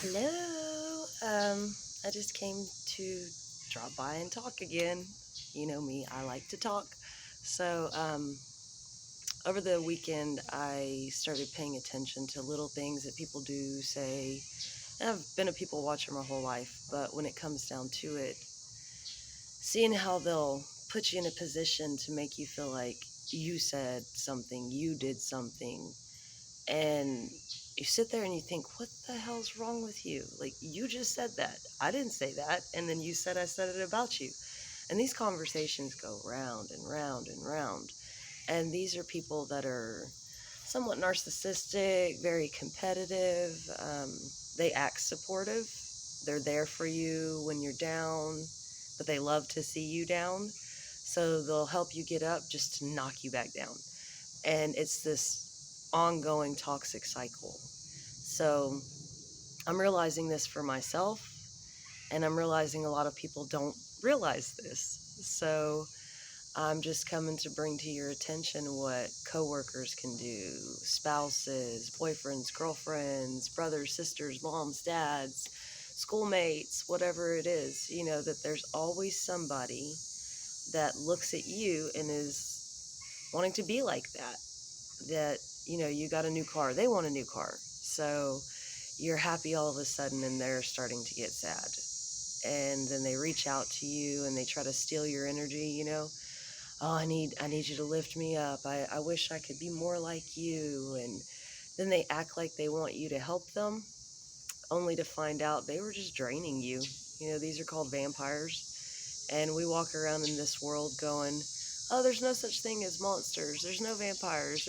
Hello. I just came to drop by and talk again. You know me, I like to talk. So, over the weekend, I started paying attention to little things that people do say. And I've been a people watcher my whole life, but when it comes down to it, seeing how they'll put you in a position to make you feel like you said something, you did something, and you sit there and you think, what the hell's wrong with you? Like, you just said that. I didn't say that. And then you said I said it about you. And these conversations go round and round and round. And these are people that are somewhat narcissistic, very competitive. They act supportive. They're there for you when you're down, but they love to see you down. So they'll help you get up just to knock you back down. And it's this ongoing toxic cycle. So I'm realizing this for myself, and I'm realizing a lot of people don't realize this. So I'm just coming to bring to your attention what coworkers can do, spouses, boyfriends, girlfriends, brothers, sisters, moms, dads, schoolmates, whatever it is, that there's always somebody that looks at you and is wanting to be like that. That, you got a new car, they want a new car. So you're happy all of a sudden and they're starting to get sad. And then they reach out to you and they try to steal your energy. Oh, I need you to lift me up. I wish I could be more like you. And then they act like they want you to help them, only to find out they were just draining you. These are called vampires. And we walk around in this world going, oh, there's no such thing as monsters. There's no vampires.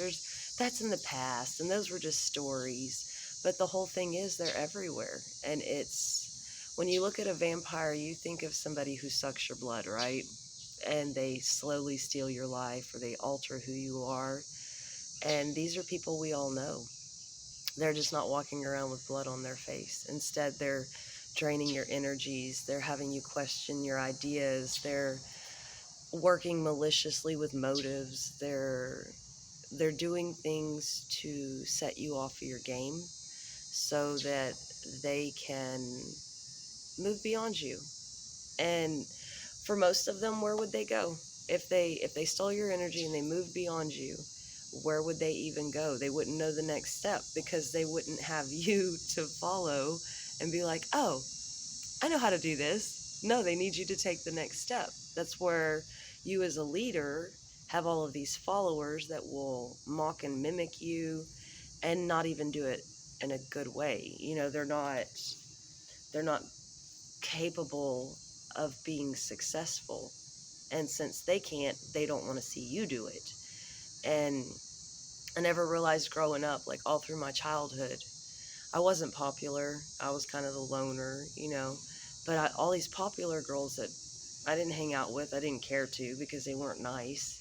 That's in the past. And those were just stories. But the whole thing is they're everywhere. And when you look at a vampire, you think of somebody who sucks your blood, right? And they slowly steal your life or they alter who you are. And these are people we all know. They're just not walking around with blood on their face. Instead, they're draining your energies. They're having you question your ideas. They're working maliciously with motives. They're doing things to set you off of your game so that they can move beyond you. And for most of them, where would they go? If they stole your energy and they moved beyond you, where would they even go? They wouldn't know the next step because they wouldn't have you to follow and be like, oh, I know how to do this. No, they need you to take the next step. That's where you as a leader have all of these followers that will mock and mimic you and not even do it in a good way. They're not capable of being successful. And since they can't, they don't want to see you do it. And I never realized growing up, like all through my childhood, I wasn't popular. I was kind of the loner. But all these popular girls that I didn't hang out with, I didn't care to because they weren't nice.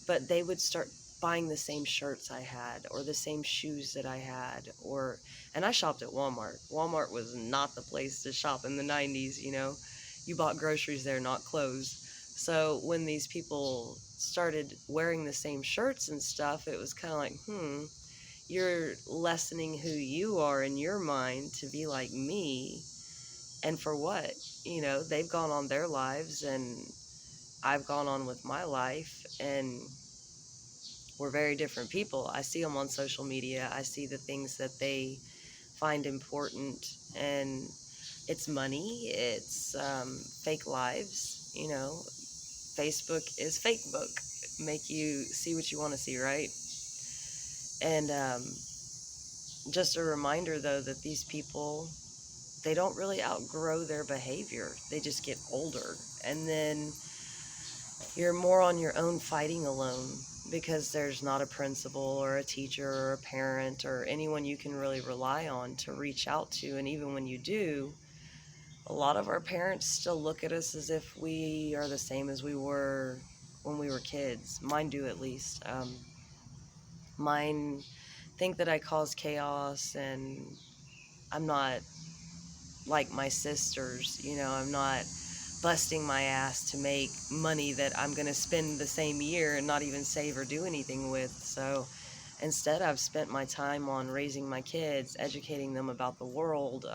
But they would start buying the same shirts I had or the same shoes that I had. And I shopped at Walmart. Walmart was not the place to shop in the 90s. You bought groceries there, not clothes. So when these people started wearing the same shirts and stuff, it was kind of like, you're lessening who you are in your mind to be like me. And for what? They've gone on their lives and I've gone on with my life, and we're very different people. I see them on social media. I see the things that they find important, and it's money, it's fake lives. Facebook is fake book. Make you see what you want to see, right? And just a reminder, though, that these people, they don't really outgrow their behavior. They just get older. And then you're more on your own fighting alone because there's not a principal or a teacher or a parent or anyone you can really rely on to reach out to. And even when you do, a lot of our parents still look at us as if we are the same as we were when we were kids. Mine do, at least. Mine think that I cause chaos, and I'm not like my sisters. I'm not busting my ass to make money that I'm going to spend the same year and not even save or do anything with. So Instead, I've spent my time on raising my kids, educating them about the world,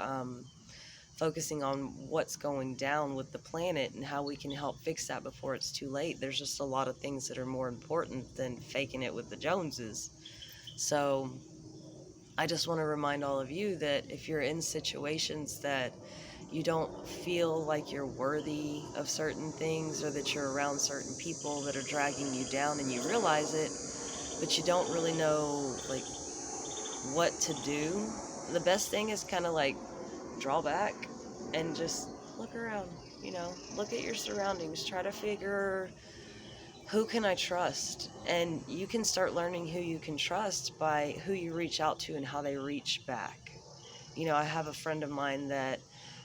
focusing on what's going down with the planet and how we can help fix that before it's too late. There's just a lot of things that are more important than faking it with the Joneses. So I just want to remind all of you that if you're in situations that you don't feel like you're worthy of certain things, or that you're around certain people that are dragging you down and you realize it, but you don't really know like what to do, the best thing is kind of like draw back and just look around, look at your surroundings, try to figure who can I trust? And you can start learning who you can trust by who you reach out to and how they reach back. I have a friend of mine that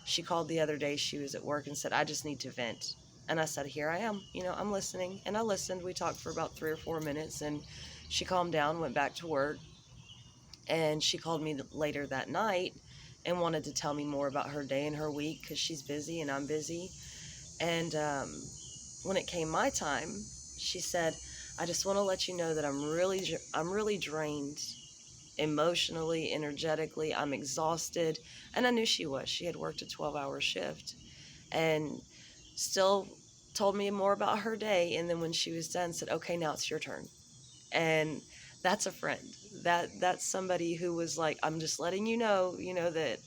she called the other day. She was at work and said, I just need to vent. And I said, here I am, I'm listening. And I listened. We talked for about 3 or 4 minutes, and she calmed down, went back to work. And she called me later that night and wanted to tell me more about her day and her week, because she's busy and I'm busy. And when it came my time, she said, I just want to let you know that I'm really drained emotionally, energetically. I'm exhausted. And I knew she was. She had worked a 12-hour shift and still told me more about her day. And then when she was done, said, okay, now it's your turn. And that's a friend. That's somebody who was like, I'm just letting you know, that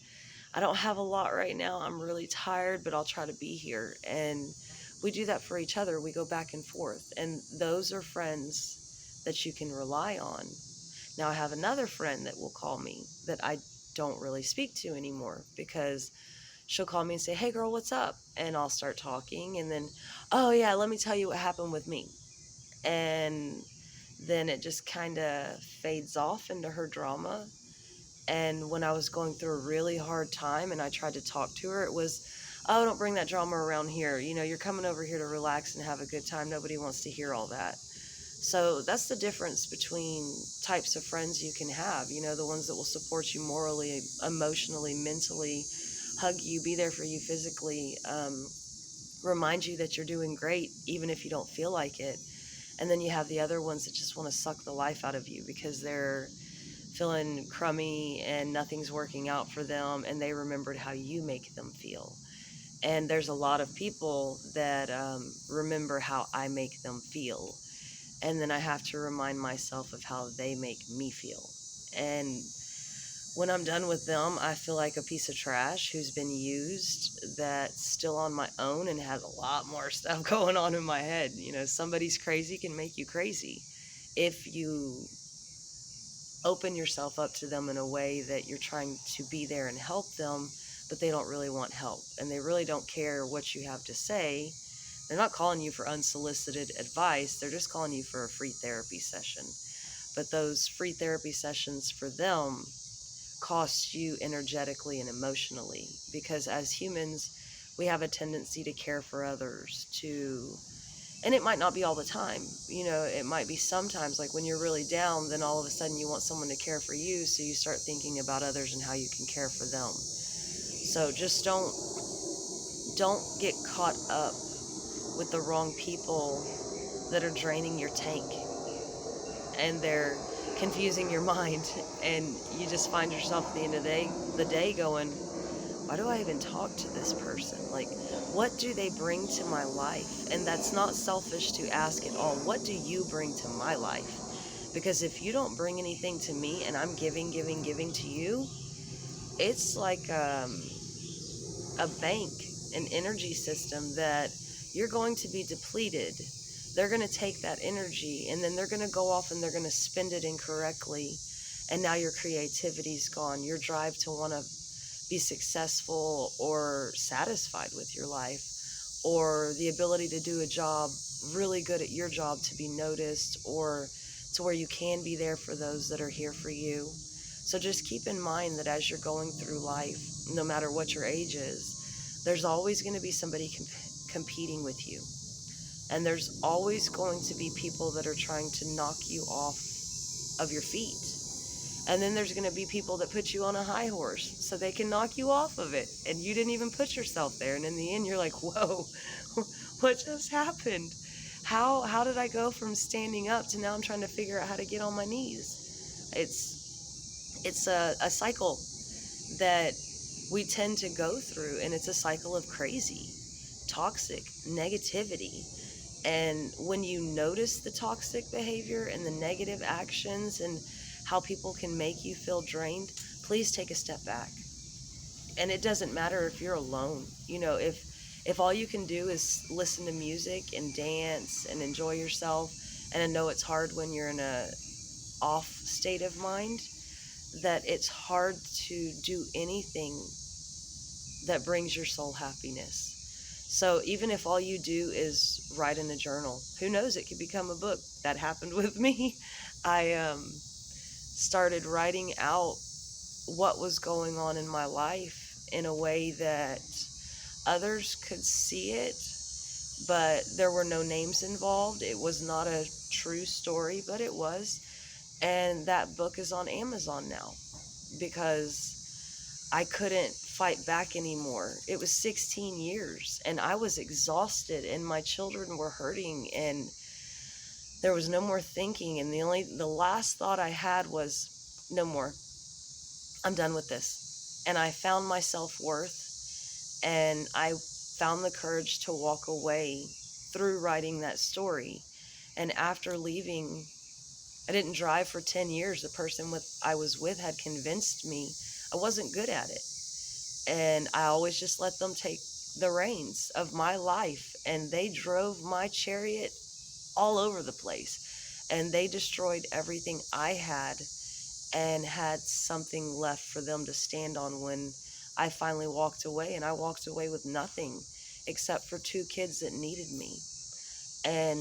I don't have a lot right now. I'm really tired, but I'll try to be here. And we do that for each other. We go back and forth. And those are friends that you can rely on. Now, I have another friend that will call me that I don't really speak to anymore, because she'll call me and say, hey, girl, what's up? And I'll start talking. And then, oh, yeah, let me tell you what happened with me. And then it just kind of fades off into her drama. And when I was going through a really hard time and I tried to talk to her, it was, oh, don't bring that drama around here. You're coming over here to relax and have a good time. Nobody wants to hear all that. So that's the difference between types of friends you can have. The ones that will support you morally, emotionally, mentally, hug you, be there for you physically, remind you that you're doing great, even if you don't feel like it. And then you have the other ones that just want to suck the life out of you because they're feeling crummy and nothing's working out for them, and they remembered how you make them feel. And there's a lot of people that remember how I make them feel. And then I have to remind myself of how they make me feel. And when I'm done with them, I feel like a piece of trash who's been used, that's still on my own and has a lot more stuff going on in my head. Somebody's crazy can make you crazy if you open yourself up to them in a way that you're trying to be there and help them, but they don't really want help and they really don't care what you have to say. They're not calling you for unsolicited advice. They're just calling you for a free therapy session. But those free therapy sessions for them cost you energetically and emotionally, because as humans, we have a tendency to care for others, and it might not be all the time. It might be sometimes, like when you're really down, then all of a sudden you want someone to care for you, so you start thinking about others and how you can care for them. So just don't get caught up with the wrong people that are draining your tank and they're confusing your mind, and you just find yourself at the end of the day going, why do I even talk to this person? Like, what do they bring to my life? And that's not selfish to ask at all. What do you bring to my life? Because if you don't bring anything to me and I'm giving to you, it's like a bank, an energy system that you're going to be depleted. They're going to take that energy and then they're going to go off and they're going to spend it incorrectly. And now your creativity's gone. Your drive to want to be successful or satisfied with your life, or the ability to do a job really good at your job, to be noticed, or to where you can be there for those that are here for you. So just keep in mind that as you're going through life, no matter what your age is, there's always going to be somebody competing with you. And there's always going to be people that are trying to knock you off of your feet. And then there's going to be people that put you on a high horse so they can knock you off of it. And you didn't even put yourself there. And in the end, you're like, whoa, what just happened? How did I go from standing up to now I'm trying to figure out how to get on my knees? It's a cycle that we tend to go through, and it's a cycle of crazy, toxic negativity. And when you notice the toxic behavior and the negative actions and how people can make you feel drained, please take a step back. And it doesn't matter if you're alone. If all you can do is listen to music and dance and enjoy yourself, and I know it's hard when you're in a off state of mind, that it's hard to do anything that brings your soul happiness. So even if all you do is write in a journal, who knows, it could become a book. That happened with me. I started writing out what was going on in my life in a way that others could see it, but there were no names involved. It was not a true story, but it was. And that book is on Amazon now because I couldn't fight back anymore. It was 16 years and I was exhausted and my children were hurting and there was no more thinking. And the last thought I had was, no more. I'm done with this. And I found my self-worth, and I found the courage to walk away through writing that story. And after leaving, I didn't drive for 10 years. The person I was with had convinced me I wasn't good at it. And I always just let them take the reins of my life. And they drove my chariot all over the place. And they destroyed everything I had and had something left for them to stand on when I finally walked away. And I walked away with nothing except for 2 kids that needed me. And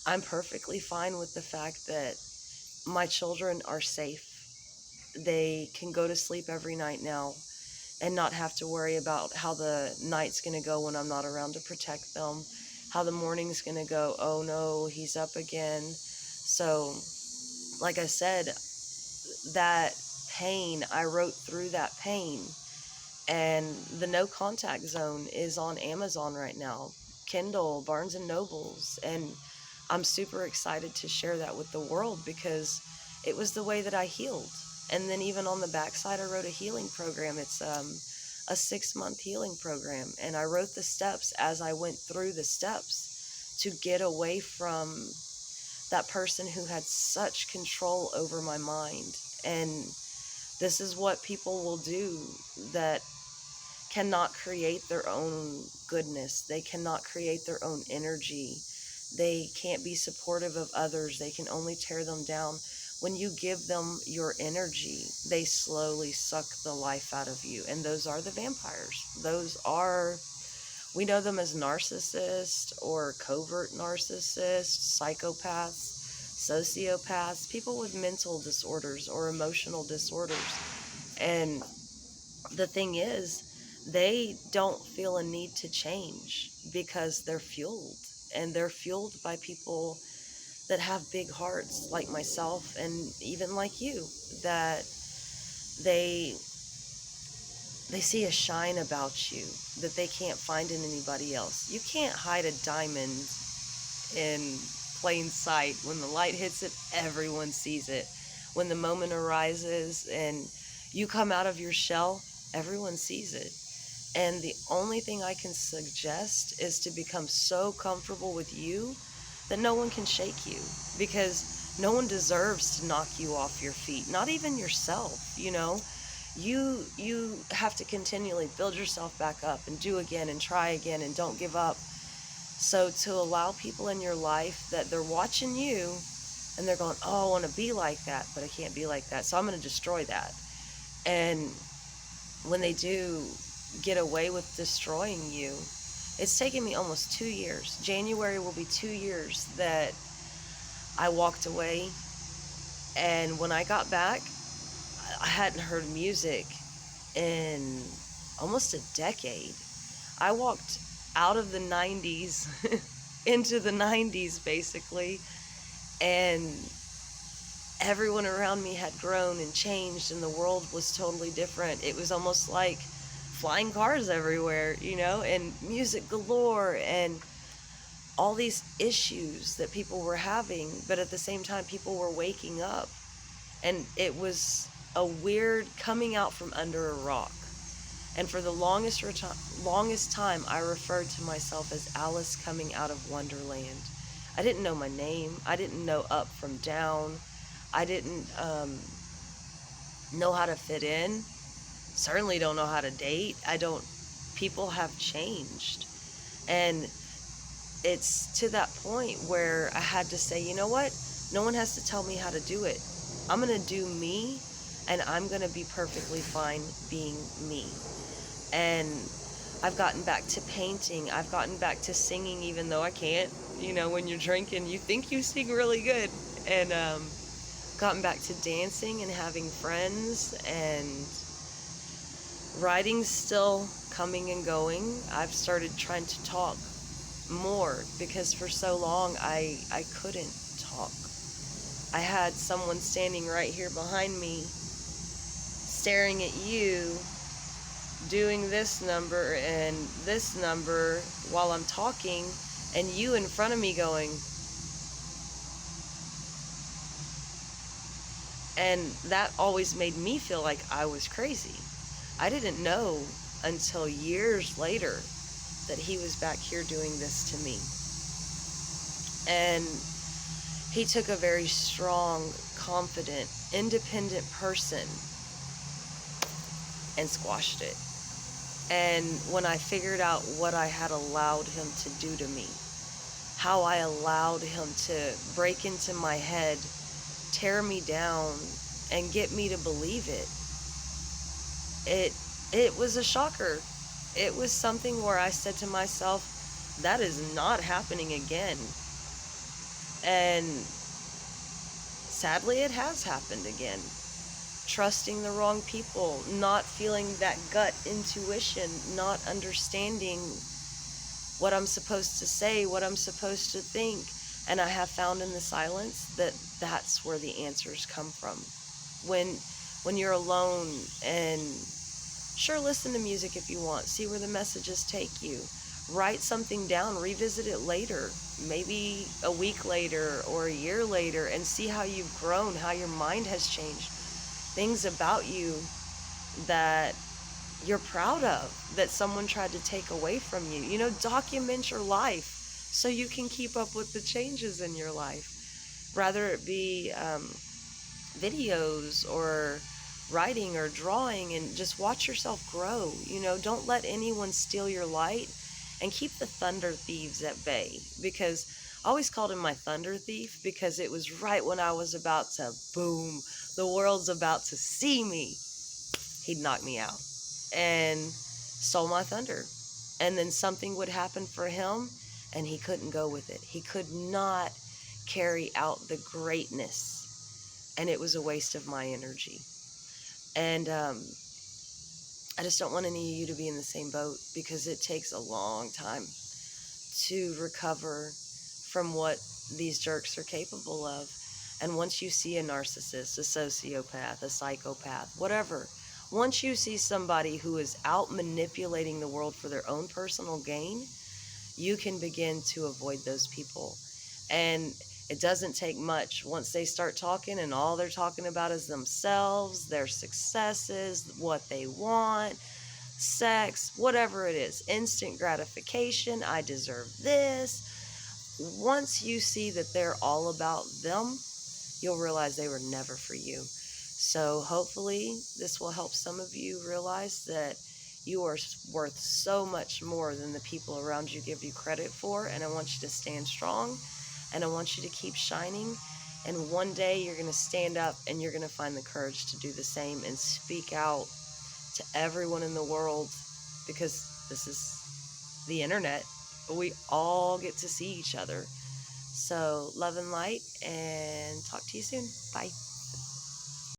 I'm perfectly fine with the fact that my children are safe. They can go to sleep every night now and not have to worry about how the night's going to go when I'm not around to protect them, how the morning's going to go, oh no, he's up again. So, like I said, that pain, I wrote through that pain. And the No Contact Zone is on Amazon right now, Kindle, Barnes and Nobles, and I'm super excited to share that with the world because it was the way that I healed. And then even on the backside, I wrote a healing program. It's a 6-month healing program, and I wrote the steps as I went through the steps to get away from that person who had such control over my mind. And this is what people will do that cannot create their own goodness. They cannot create their own energy. They can't be supportive of others. They can only tear them down. When you give them your energy, they slowly suck the life out of you. And those are the vampires. We know them as narcissists or covert narcissists, psychopaths, sociopaths, people with mental disorders or emotional disorders. And the thing is, they don't feel a need to change because they're fueled. And they're fueled by people that have big hearts like myself and even like you, that they see a shine about you that they can't find in anybody else. You can't hide a diamond in plain sight. When the light hits it, everyone sees it. When the moment arises and you come out of your shell, everyone sees it. And the only thing I can suggest is to become so comfortable with you that no one can shake you, because no one deserves to knock you off your feet, not even yourself. You have to continually build yourself back up and do again and try again and don't give up. So to allow people in your life that they're watching you and they're going, oh, I want to be like that, but I can't be like that, so I'm going to destroy that. And when they do get away with destroying you, it's taken me almost 2 years. January will be 2 years that I walked away. And when I got back, I hadn't heard music in almost a decade. I walked out of the 90s into the 90s, basically. And everyone around me had grown and changed, and the world was totally different. It was almost like flying cars everywhere, and music galore and all these issues that people were having, but at the same time people were waking up And it was a weird coming out from under a rock. And for the longest time, I referred to myself as Alice coming out of Wonderland. I didn't know my name. I didn't know up from down. I didn't know how to fit in. Certainly don't know how to date. I don't. People have changed. And it's to that point where I had to say, you know what? No one has to tell me how to do it. I'm going to do me, and I'm going to be perfectly fine being me. And I've gotten back to painting. I've gotten back to singing, even though I can't. You know, when you're drinking, you think you sing really good. And gotten back to dancing and having friends, and writing's still coming and going. I've started trying to talk more because for so long I couldn't talk. I had someone standing right here behind me staring at you doing this number and this number while I'm talking, and you in front of me going, and that always made me feel like I was crazy. I didn't know until years later that he was back here doing this to me. And he took a very strong, confident, independent person and squashed it. And when I figured out what I had allowed him to do to me, how I allowed him to break into my head, tear me down, and get me to believe it, it was a shocker. It was something where I said to myself, that is not happening again. And sadly, it has happened again. Trusting the wrong people, not feeling that gut intuition, not understanding what I'm supposed to say, what I'm supposed to think. And I have found in the silence that that's where the answers come from. When you're alone, and sure, listen to music if you want, see where the messages take you. Write something down, revisit it later, maybe a week later or a year later, and see how you've grown, how your mind has changed. Things about you that you're proud of, that someone tried to take away from you. You know, document your life so you can keep up with the changes in your life. Rather it be videos or writing or drawing, and just watch yourself grow. You know, don't let anyone steal your light, and keep the thunder thieves at bay. Because I always called him my thunder thief, because it was right when I was about to boom, the world's about to see me, he'd knock me out and stole my thunder. And then something would happen for him and he couldn't go with it. He could not carry out the greatness, and it was a waste of my energy. And I just don't want any of you to be in the same boat, because it takes a long time to recover from what these jerks are capable of. And once you see a narcissist, a sociopath, a psychopath, whatever, once you see somebody who is out manipulating the world for their own personal gain, you can begin to avoid those people. And it doesn't take much. Once they start talking and all they're talking about is themselves, their successes, what they want, sex, whatever it is, instant gratification, I deserve this. Once you see that they're all about them, you'll realize they were never for you. So hopefully this will help some of you realize that you are worth so much more than the people around you give you credit for. And I want you to stand strong, and I want you to keep shining. And one day you're going to stand up and you're going to find the courage to do the same and speak out to everyone in the world, because this is the internet. We all get to see each other. So love and light, and talk to you soon. Bye.